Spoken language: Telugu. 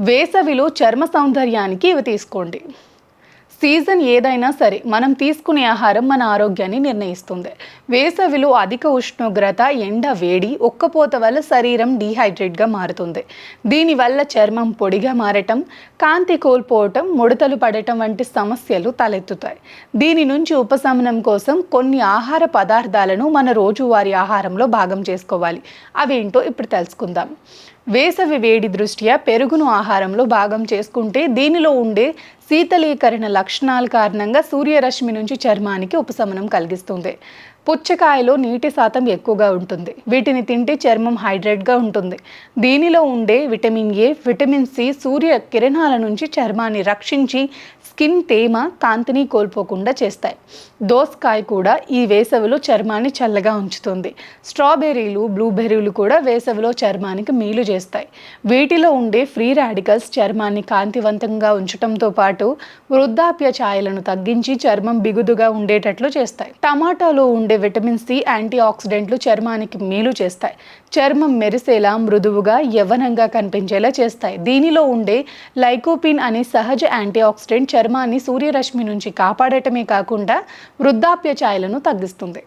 వేసవిలో చర్మ సౌందర్యానికి ఇవి తీసుకోండి. సీజన్ ఏదైనా సరే మనం తీసుకునే ఆహారం మన ఆరోగ్యాన్ని నిర్ణయిస్తుంది. వేసవిలో అధిక ఉష్ణోగ్రత, ఎండ వేడి, ఉక్కపోత వల్ల శరీరం డీహైడ్రేట్గా మారుతుంది. దీనివల్ల చర్మం పొడిగా మారటం, కాంతి కోల్పోవటం, ముడతలు పడటం వంటి సమస్యలు తలెత్తుతాయి. దీని నుంచి ఉపశమనం కోసం కొన్ని ఆహార పదార్థాలను మన రోజువారీ ఆహారంలో భాగం చేసుకోవాలి. అవేంటో ఇప్పుడు తెలుసుకుందాం. వేసవి వేడి దృష్ట్యా పెరుగును ఆహారంలో భాగం చేసుకుంటే దీనిలో ఉండే శీతలీకరణ లక్షణాల కారణంగా సూర్యరశ్మి నుంచి చర్మానికి ఉపశమనం కలిగిస్తుంది. పుచ్చకాయలో నీటి శాతం ఎక్కువగా ఉంటుంది. వీటిని తింటే చర్మం హైడ్రేట్గా ఉంటుంది. దీనిలో ఉండే విటమిన్ ఏ, విటమిన్ సి సూర్య కిరణాల నుంచి చర్మాన్ని రక్షించి స్కిన్ తేమ, కాంతిని కోల్పోకుండా చేస్తాయి. దోసకాయ కూడా ఈ వేసవిలో చర్మాన్ని చల్లగా ఉంచుతుంది. స్ట్రాబెర్రీలు, బ్లూబెర్రీలు కూడా వేసవిలో చర్మానికి మేలు చేస్తాయి. వీటిలో ఉండే ఫ్రీ రాడికల్స్ చర్మాన్ని కాంతివంతంగా ఉంచడంతో పాటు వృద్ధాప్య ఛాయలను తగ్గించి చర్మం బిగుదుగా ఉండేటట్లు చేస్తాయి. టమాటాలో ఉండే విటమిన్ సి యాంటీ ఆక్సిడెంట్లు చర్మానికి మేలు చేస్తాయి. చర్మం మెరిసేలా, మృదువుగా, యవ్వనంగా కనిపించేలా చేస్తాయి. దీనిలో ఉండే లైకోపిన్ అనే సహజ యాంటీ ఆక్సిడెంట్ చర్మాన్ని సూర్యరశ్మి నుంచి కాపాడటమే కాకుండా వృద్ధాప్య ఛాయలను తగ్గిస్తుంది.